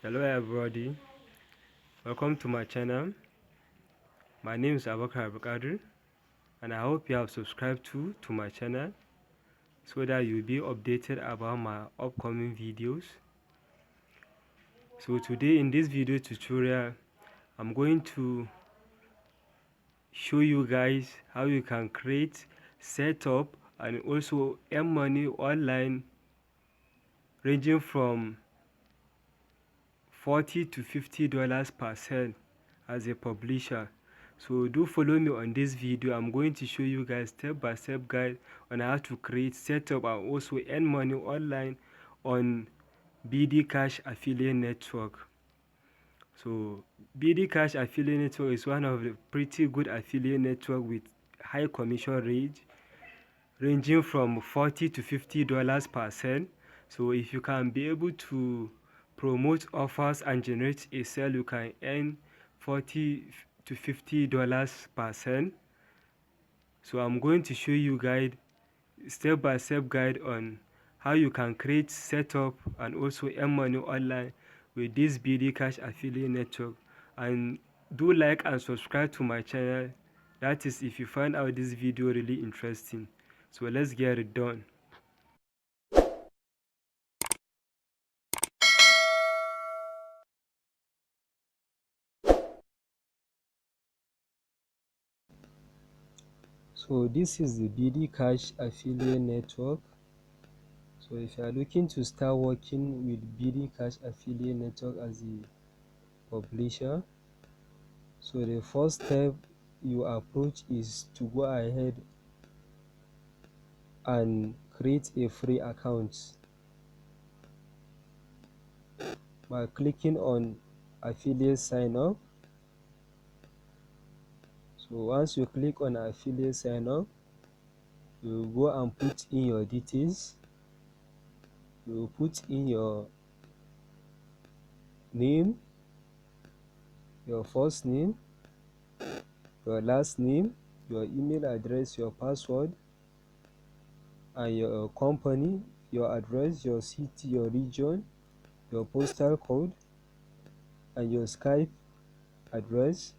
Hello everybody, welcome to my channel. My name is Abakar Abakadir and I hope you have subscribed to my channel so that you'll be updated about my upcoming videos. So today in this video tutorial, I'm going to show you guys how you can create, set up and also earn money online ranging from $40 to $50 per sale as a publisher. So do follow me on this video. I'm going to show you guys step by step guide on how to create, set up and also earn money online on BDCash affiliate network. So BDCash affiliate network is one of the pretty good affiliate network with high commission rate ranging from $40 to $50 per sale. So if you can be able to promote offers and generate a sale, you can earn $40 to $50 per sale. So I'm going to show you guide step by step guide on how you can create, set up and also earn money online with this BDCash affiliate network. And do like and subscribe to my channel, that is if you find out this video really interesting. So let's get it done. So this is the BDCash affiliate network. So if you are looking to start working with BDCash affiliate network as a publisher, so the first step you approach is to go ahead and create a free account by clicking on affiliate sign up. So once you click on affiliate sign up, you go and put in your details. You put in your name, your first name, your last name, your email address, your password, and your company, your address, your city, your region, your postal code, and your Skype address.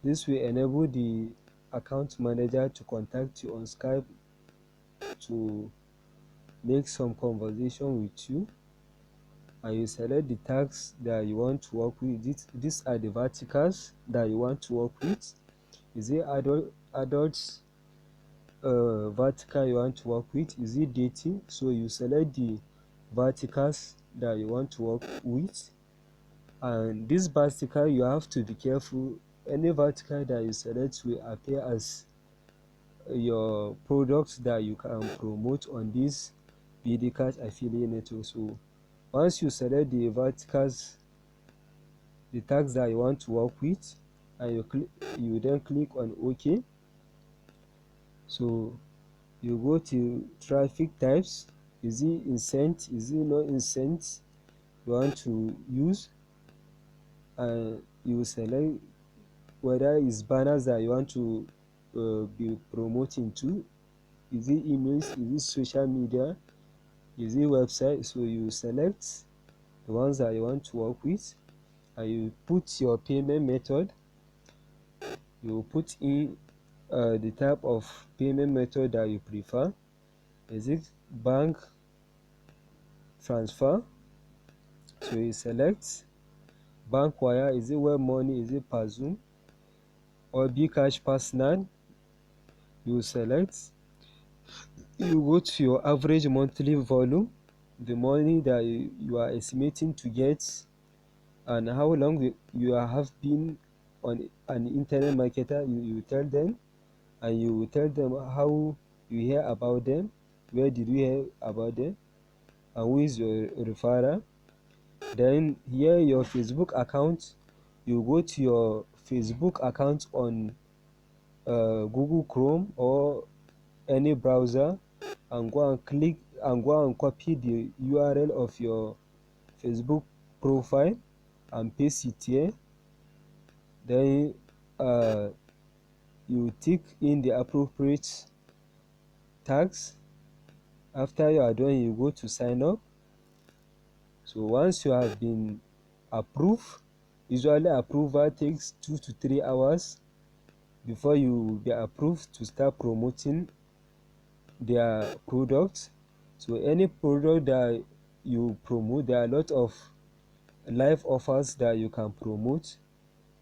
This will enable the account manager to contact you on Skype to make some conversation with you, and you select the tags that you want to work with. These are the verticals that you want to work with. Is it adults vertical you want to work with? Is it dating? So you select the verticals that you want to work with, and this vertical you have to be careful. Any vertical that you select will appear as your products that you can promote on this BDCash affiliate network. So once you select the verticals, the tags that you want to work with, and you then click on OK. So you go to traffic types. Is it incent? Is it not incent you want to use? And you select whether it's banners that you want to be promoting to. Is it emails? Is it social media? Is it website? So you select the ones that you want to work with, and you put your payment method. You put in the type of payment method that you prefer. Is it bank transfer? So you select bank wire. Is it web money? Is it per Zoom or BCash personal? You select. You go to your average monthly volume, the money that you are estimating to get, and how long you have been on an internet marketer. You tell them, and you tell them how you hear about them, where did you hear about them, and who is your referrer. Then here your Facebook account, you go to your Facebook account on Google Chrome or any browser, and go and copy the URL of your Facebook profile and paste it here. Then you tick in the appropriate tags. After you are done, you go to sign up. So once you have been approve. Usually approval takes 2 to 3 hours before you be approved to start promoting their products. So any product that you promote, there are a lot of live offers that you can promote.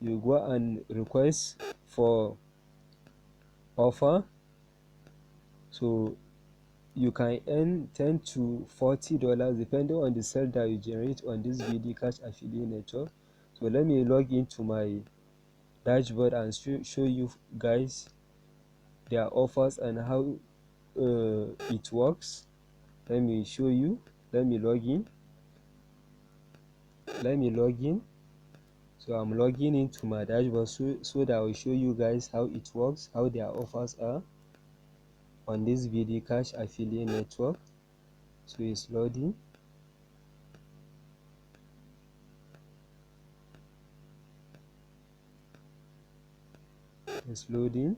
You go and request for offer, so you can earn 10 to $40 depending on the sale that you generate on this BDCash affiliate network. So let me log into my dashboard and show you guys their offers and how it works. Let me show you. Let me log in. So I'm logging into my dashboard so that I will show you guys how it works, how their offers are on this BDCash affiliate network. So it's loading. It's loading.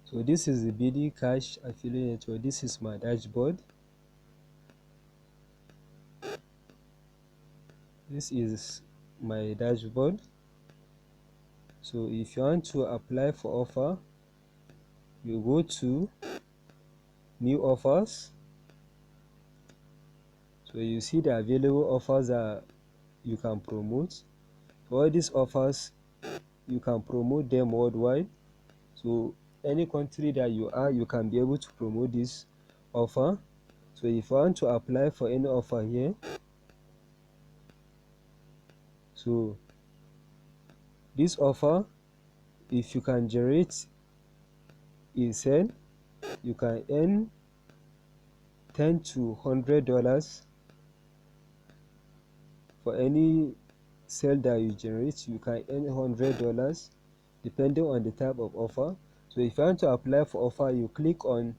So this is the BDCash affiliate network. This is my dashboard. This is my dashboard. So if you want to apply for offer, you go to new offers. So you see the available offers that you can promote. For all these offers, you can promote them worldwide. So any country that you are, you can be able to promote this offer. So if you want to apply for any offer here, so this offer, if you can generate a sale, you can earn $10 to $100 for any sale that you generate. You can earn $100 depending on the type of offer. So if you want to apply for offer, you click on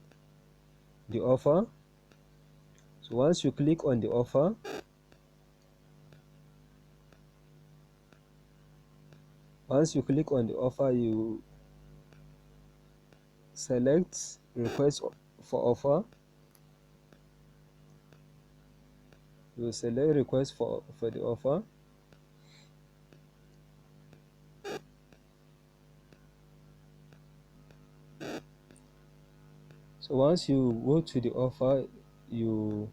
the offer. So once you click on the offer, you select request for offer. You select request for the offer. So once you go to the offer, you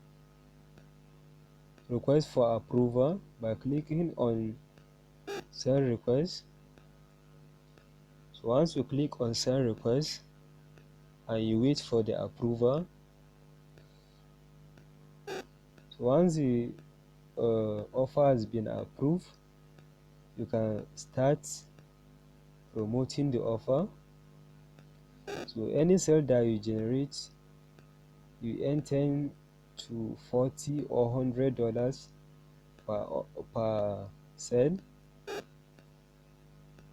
request for approval by clicking on send request. So once you click on send request and you wait for the approval, so once the offer has been approved, you can start promoting the offer. So any sale that you generate, you earn 10 to 40 or $100 per sale,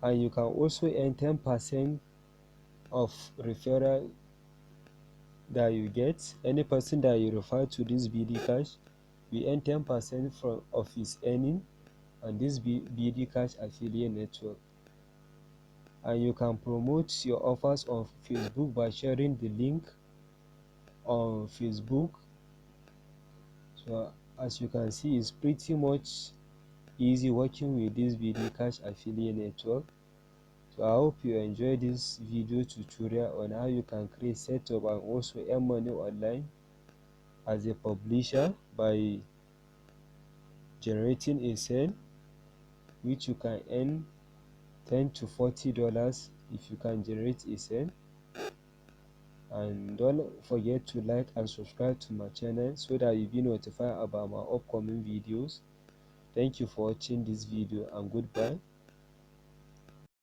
and you can also earn 10% of referral that you get. Any person that you refer to this BDCash, you earn 10% of his earning on this BDCash affiliate network. And you can promote your offers on Facebook by sharing the link on Facebook. So as you can see, it's pretty much easy working with this BDCash affiliate network. So I hope you enjoyed this video tutorial on how you can create, setup, and also earn money online as a publisher by generating a sale, which you can earn $10 to $40 if you can generate a sale. And don't forget to like and subscribe to my channel so that you'll be notified about my upcoming videos. Thank you for watching this video, and goodbye.